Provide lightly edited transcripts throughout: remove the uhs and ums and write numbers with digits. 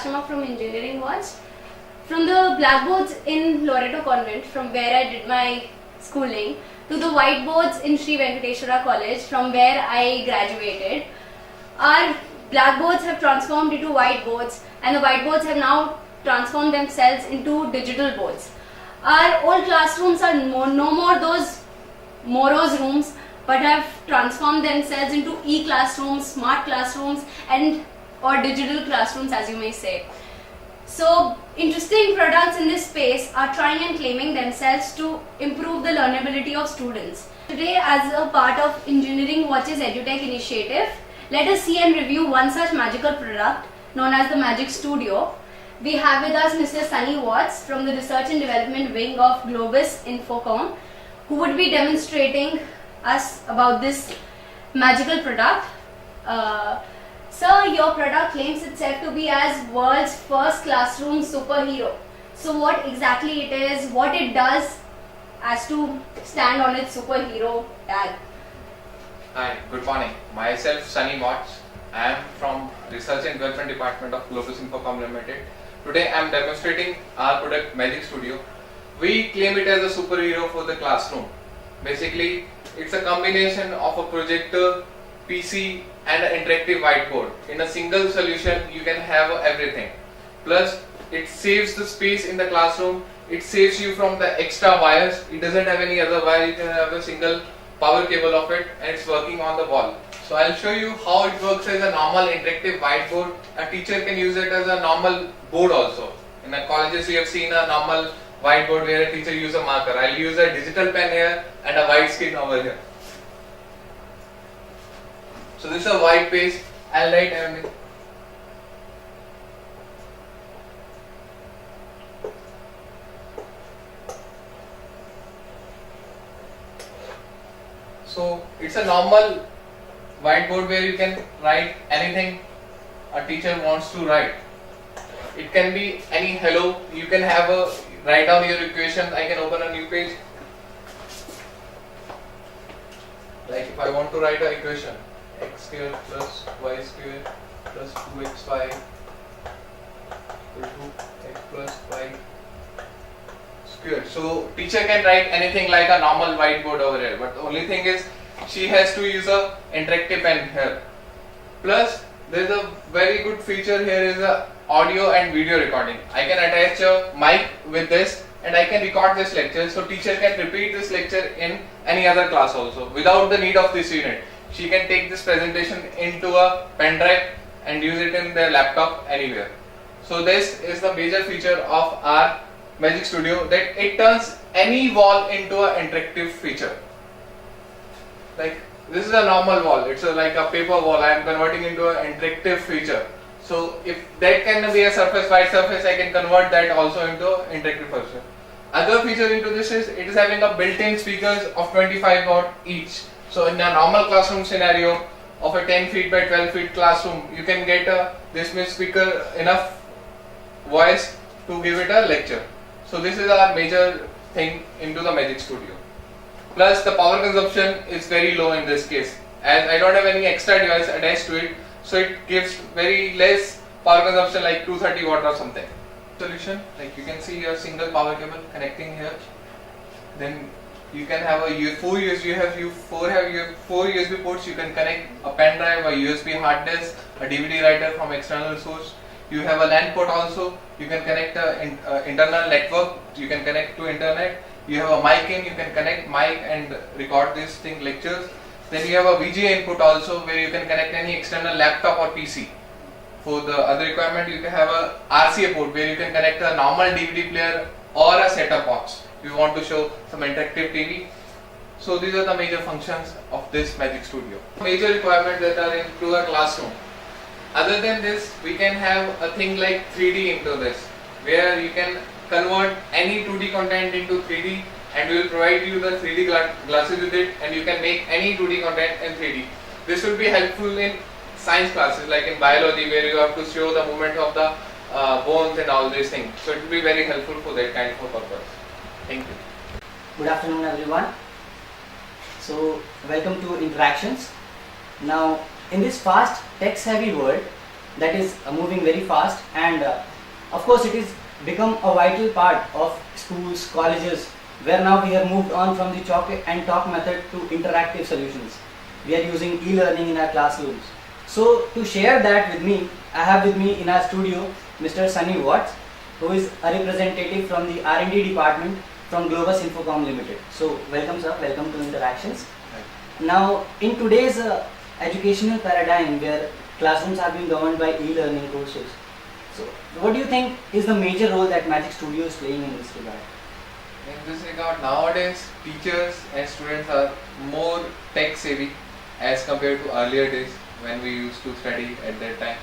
Ashrama from Engineering Watch. From the blackboards in Loreto Convent, from where I did my schooling, to the whiteboards in Sri Venkateswara College, from where I graduated, our blackboards have transformed into whiteboards, and the whiteboards have now transformed themselves into digital boards. Our old classrooms are no more those Moro's rooms, but have transformed themselves into e-classrooms, smart classrooms, and or digital classrooms, as you may say. So interesting products in this space are trying and claiming themselves to improve the learnability of students. Today, as a part of Engineering Watch's EduTech initiative, let us see and review one such magical product known as the Magic Studio. We have with us Mr. Sunny Watts from the Research and Development Wing of Globus Infocom, who would be demonstrating us about this magical product. Sir, your product claims itself to be as world's first classroom superhero. So what exactly it is, what it does as to stand on its superhero tag? Hi, good morning. Myself Sunny Watts. I am from Research and Development Department of Globus Infocom Limited. Today I am demonstrating our product Magic Studio. We claim it as a superhero for the classroom. Basically, it's a combination of a projector, PC and an interactive whiteboard. In a single solution, you can have everything. Plus, it saves the space in the classroom. It saves you from the extra wires. It doesn't have any other wire. You can have a single power cable of it, and it's working on the wall. So I'll show you how it works as a normal interactive whiteboard. A teacher can use it as a normal board also. In the colleges, you have seen a normal whiteboard where a teacher uses a marker. I'll use a digital pen here and a white screen over here. So this is a white page. I'll write everything. So it's a normal whiteboard where you can write anything a teacher wants to write. It can be any hello. You can have a write down your equation. I can open a new page. Like if I want to write an equation, x square plus y square plus 2xy equal to x plus y square. So teacher can write anything like a normal whiteboard over here, but the only thing is she has to use a interactive pen here. Plus there is a very good feature here is a audio and video recording. I can attach a mic with this and I can record this lecture, so teacher can repeat this lecture in any other class also without the need of this unit. She can take this presentation into a pen drive and use it in their laptop anywhere. So this is the major feature of our Magic Studio, that it turns any wall into an interactive feature. Like this is a normal wall, it's like a paper wall. I am converting into an interactive feature. So if that can be a surface, white surface, I can convert that also into interactive feature. Other feature into this is it is having a built-in speakers of 25 watt each. So in a normal classroom scenario of a 10 feet by 12 feet classroom, you can get this much speaker enough voice to give it a lecture. So this is our major thing into the Magic Studio. Plus the power consumption is very low in this case, as I don't have any extra device attached to it, so it gives very less power consumption, like 230 watt or something. Solution, like you can see here single power cable connecting here. Then you can have four USB ports. You can connect a pen drive, a USB hard disk, a DVD writer from external source. You have a LAN port also. You can connect a internal network. You can connect to internet. You have a mic in. You can connect mic and record this thing lectures. Then you have a VGA input also, where you can connect any external laptop or PC. For the other requirement, you can have a RCA port where you can connect a normal DVD player or a set-top box if you want to show some interactive TV. So these are the major functions of this Magic Studio. Major requirements that are into a classroom. Other than this, we can have a thing like 3D into this, where you can convert any 2D content into 3D, and we will provide you the 3D glasses with it, and you can make any 2D content in 3D. This will be helpful in science classes, like in biology, where you have to show the movement of the bones and all these things. So it will be very helpful for that kind of purpose. Thank you. Good afternoon, everyone. So welcome to Interactions. Now in this fast text heavy world, that is moving very fast, and of course it is become a vital part of schools, colleges, where now we have moved on from the chalk and talk method to interactive solutions. We are using e-learning in our classrooms. So to share that with me, I have with me in our studio Mr. Sunny Watts, who is a representative from the R&D department from Globus Infocom Limited. So welcome sir, welcome to Interactions. Now in today's educational paradigm where classrooms are being governed by e-learning courses, so what do you think is the major role that Magic Studio is playing in this regard? In this regard, nowadays teachers and students are more tech savvy as compared to earlier days when we used to study at that time.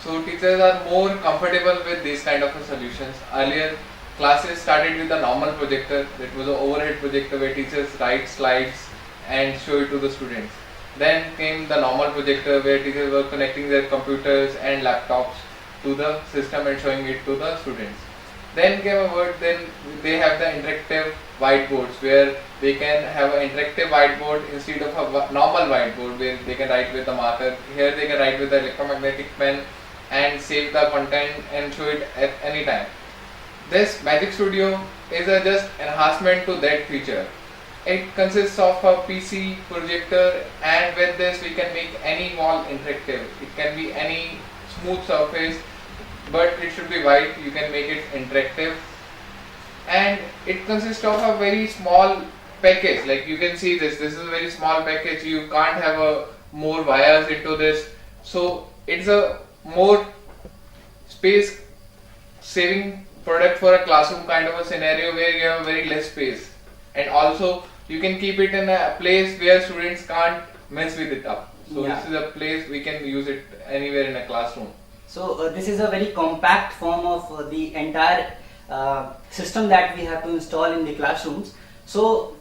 So teachers are more comfortable with these kind of solutions. Earlier classes started with a normal projector, that was an overhead projector where teachers write slides and show it to the students. Then came the normal projector where teachers were connecting their computers and laptops to the system and showing it to the students. Then came a word, then they have the interactive whiteboards where they can have an interactive whiteboard instead of a normal whiteboard where they can write with a marker. Here they can write with an electromagnetic pen and save the content and show it at any time. This Magic Studio is a just enhancement to that feature. It consists of a PC projector, and with this we can make any wall interactive. It can be any smooth surface, but it should be white. You can make it interactive, and it consists of a very small package. Like you can see this is a very small package. You can't have a more wires into this, so it's a more space saving product for a classroom kind of a scenario where you have very less space, and also you can keep it in a place where students can't mess with it up. So Yeah. this is a place we can use it anywhere in a classroom. So this is a very compact form of the entire system that we have to install in the classrooms. So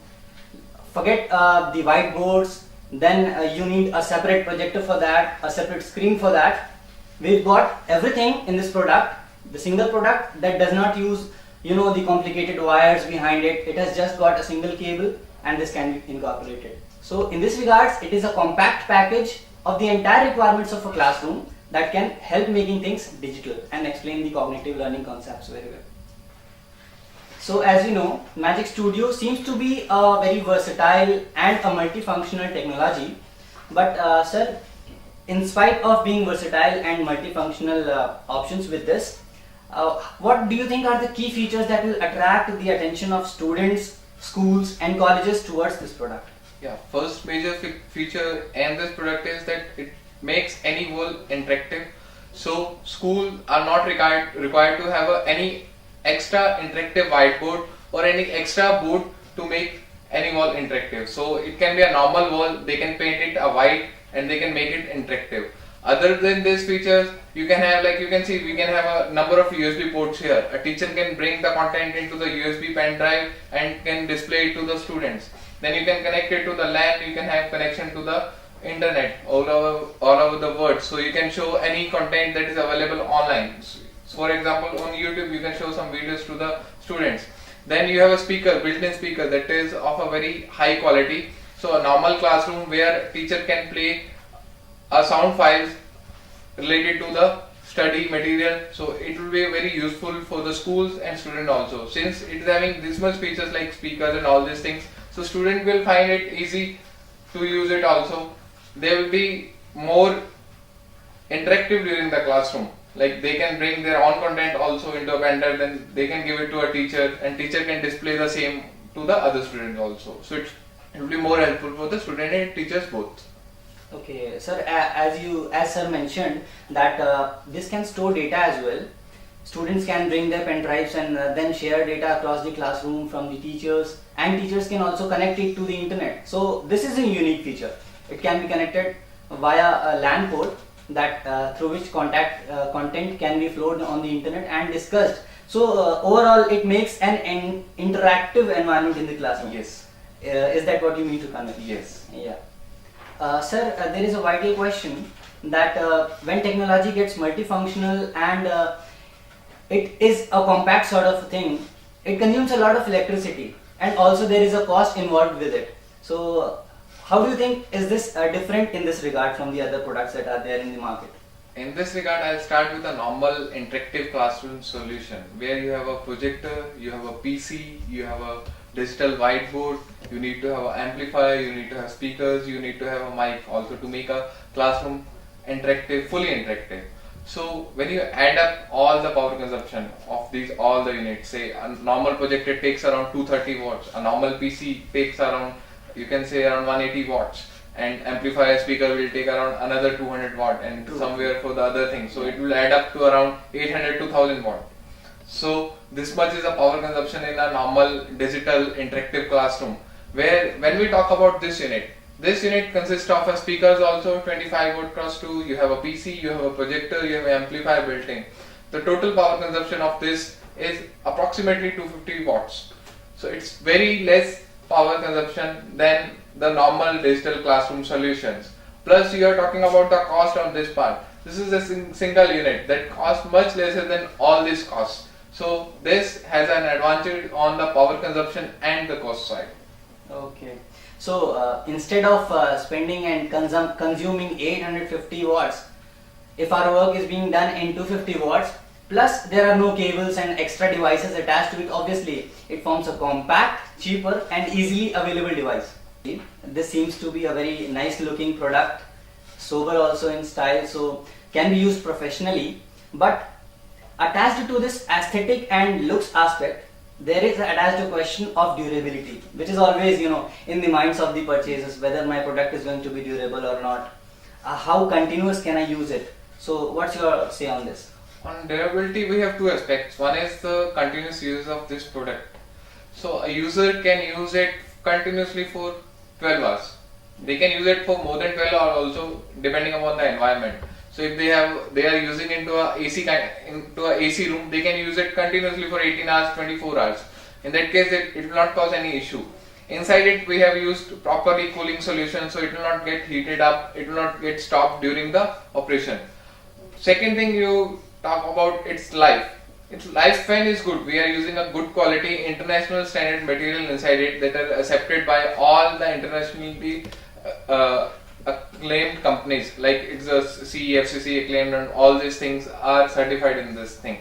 forget the whiteboards, then you need a separate projector for that, a separate screen for that. We've got everything in this product, the single product that does not use the complicated wires behind it. It has just got a single cable, and this can be incorporated. So in this regards, it is a compact package of the entire requirements of a classroom that can help making things digital and explain the cognitive learning concepts very well. So as you know, Magic Studio seems to be a very versatile and a multifunctional technology, but sir, in spite of being versatile and multifunctional options with this, what do you think are the key features that will attract the attention of students, schools and colleges towards this product? Yeah, first major feature in this product is that it makes any wall interactive. So schools are not required to have any extra interactive whiteboard or any extra board to make any wall interactive. So it can be a normal wall, they can paint it a white and they can make it interactive. Other than these features, you can have, like you can see, we can have a number of USB ports here. A teacher can bring the content into the USB pen drive and can display it to the students. Then you can connect it to the LAN, you can have connection to the internet all over the world. So you can show any content that is available online. So for example, on YouTube you can show some videos to the students. Then you have a speaker, built-in speaker that is of a very high quality. So a normal classroom where teacher can play a sound files related to the study material, so it will be very useful for the schools and student also, since it is having this much features like speakers and all these things. So student will find it easy to use it also. They will be more interactive during the classroom, like they can bring their own content also into a pen drive, then they can give it to a teacher and teacher can display the same to the other students also. So it will be more helpful for the student and teachers both. Okay, sir, as sir mentioned that this can store data as well. Students can bring their pen drives and then share data across the classroom from the teachers, and teachers can also connect it to the internet. So this is a unique feature. It can be connected via a LAN port that through which content can be flowed on the internet and discussed. So overall it makes an interactive environment in the classroom. Yes. Is that what you mean to convey? Yes. Yeah. Sir, there is a vital question that when technology gets multifunctional and it is a compact sort of thing, it consumes a lot of electricity and also there is a cost involved with it. So how do you think is this different in this regard from the other products that are there in the market? In this regard, I'll start with a normal interactive classroom solution where you have a projector, you have a PC, you have a digital whiteboard, you need to have an amplifier, you need to have speakers, you need to have a mic also to make a classroom interactive, fully interactive. So when you add up all the power consumption of all the units, say a normal projector takes around 230 watts, a normal PC takes around, you can say around 180 watts, and amplifier speaker will take around another 200 watt and somewhere for the other thing. So it will add up to around 800 to 1000 watt. So this much is the power consumption in a normal digital interactive classroom. Where when we talk about this unit consists of a speakers also 25 watt cross 2, you have a PC, you have a projector, you have an amplifier built in. The total power consumption of this is approximately 250 watts. So it's very less power consumption than the normal digital classroom solutions. Plus you are talking about the cost on this part. This is a single unit that costs much lesser than all these costs. So this has an advantage on the power consumption and the cost side. Okay. So instead of spending and consuming 850 watts, if our work is being done in 250 watts, plus there are no cables and extra devices attached to it, obviously it forms a compact, cheaper and easily available device. This seems to be a very nice looking product, sober also in style, so can be used professionally. But attached to this aesthetic and looks aspect, there is attached a question of durability, which is always, in the minds of the purchasers, whether my product is going to be durable or not. How continuous can I use it? So what's your say on this? On durability, we have two aspects. One is the continuous use of this product. So a user can use it continuously for 12 hours. They can use it for more than 12 hours also, depending upon the environment. So if they are using into a AC room, they can use it continuously for 18 hours, 24 hours. In that case, it will not cause any issue. Inside it, we have used properly cooling solution, so it will not get heated up, it will not get stopped during the operation. Second thing you talk about, its life. Its lifespan is good. We are using a good quality international standard material inside it that are accepted by all the internationally acclaimed companies, like it's a CEFCC acclaimed, and all these things are certified in this thing.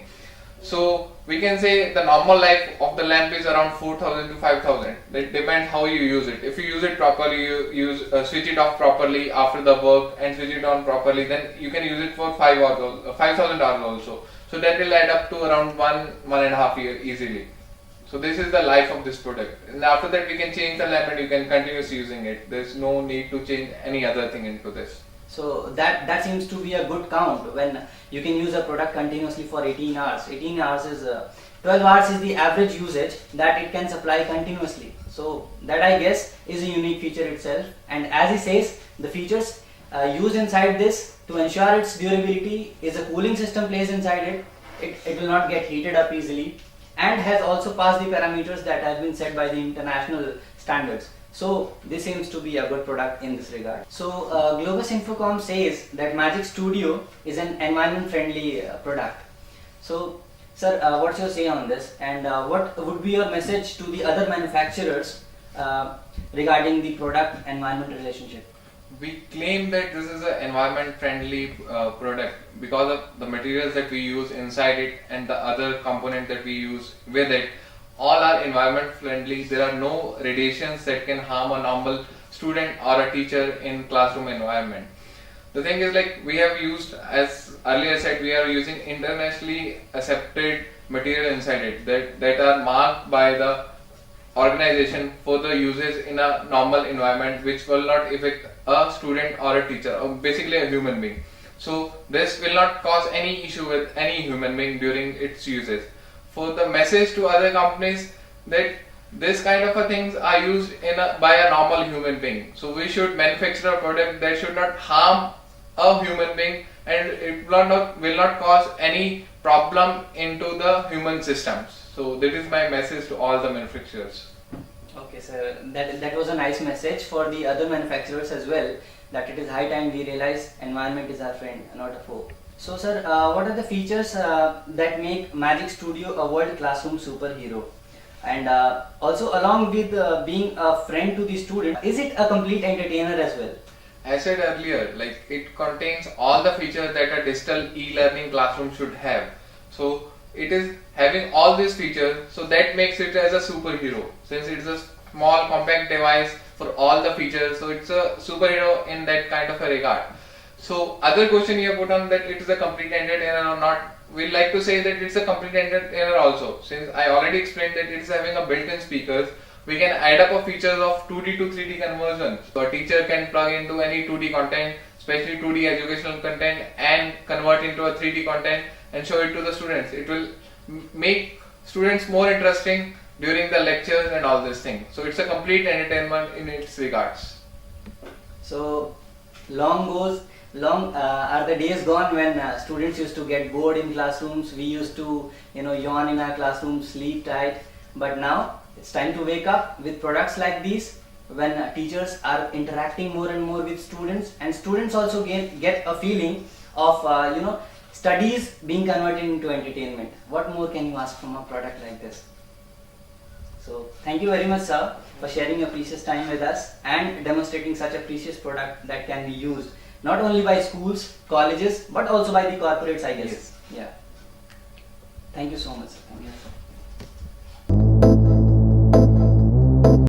So we can say the normal life of the lamp is around 4000 to 5000. It depends how you use it. If you use it properly, you switch it off properly after the work and switch it on properly, then you can use it for 5000 hours also. So that will add up to around 1.5 years easily. So this is the life of this product. And after that we can change the lamp and you can continue using it. There's no need to change any other thing into this. So that seems to be a good count when you can use a product continuously for 18 hours. 18 hours is 12 hours is the average usage that it can supply continuously. So that, I guess, is a unique feature itself. And as he says, the features used inside this to ensure its durability is a cooling system placed inside it. It will not get heated up easily, and has also passed the parameters that have been set by the international standards. So this seems to be a good product in this regard. So Globus Infocom says that Magic Studio is an environment friendly product. So sir, what's your say on this, and what would be your message to the other manufacturers regarding the product environment relationship? We claim that this is an environment friendly product because of the materials that we use inside it and the other component that we use with it. All are environment friendly. There are no radiations that can harm a normal student or a teacher in classroom environment. The thing is, like, we have used, as earlier said, we are using internationally accepted material inside it that are marked by the organization for the uses in a normal environment, which will not affect a student or a teacher, or basically a human being. So this will not cause any issue with any human being during its uses. For the message to other companies that this kind of a things are used by a normal human being. So we should manufacture a product that should not harm a human being, and it will not cause any problem into the human systems. So that is my message to all the manufacturers. Okay, sir, that was a nice message for the other manufacturers as well, that it is high time we realize environment is our friend, not a foe. So sir, what are the features that make Magic Studio a world classroom superhero? And also, along with being a friend to the student, is it a complete entertainer as well? I said earlier, like it contains all the features that a digital e-learning classroom should have. So it is having all these features, so that makes it as a superhero. Since it is a small compact device for all the features, so it's a superhero in that kind of a regard. So other question you have put on that it is a complete-ended error or not. We'd like to say that it's a complete-ended error also. Since I already explained that it's having a built-in speakers, we can add up a features of 2D to 3D conversion. So a teacher can plug into any 2D content, especially 2D educational content, and convert into a 3D content and show it to the students. It will make students more interesting during the lectures and all these things. So it's a complete entertainment in its regards. So long are the days gone when students used to get bored in classrooms. We used to yawn in our classrooms, sleep tight. But now it's time to wake up with products like these, when teachers are interacting more and more with students, and students also get a feeling of studies being converted into entertainment. What more can you ask from a product like this? So thank you very much, sir, for sharing your precious time with us and demonstrating such a precious product that can be used not only by schools, colleges, but also by the corporates, I guess. Yes. Yeah. Thank you so much, sir. Thank you.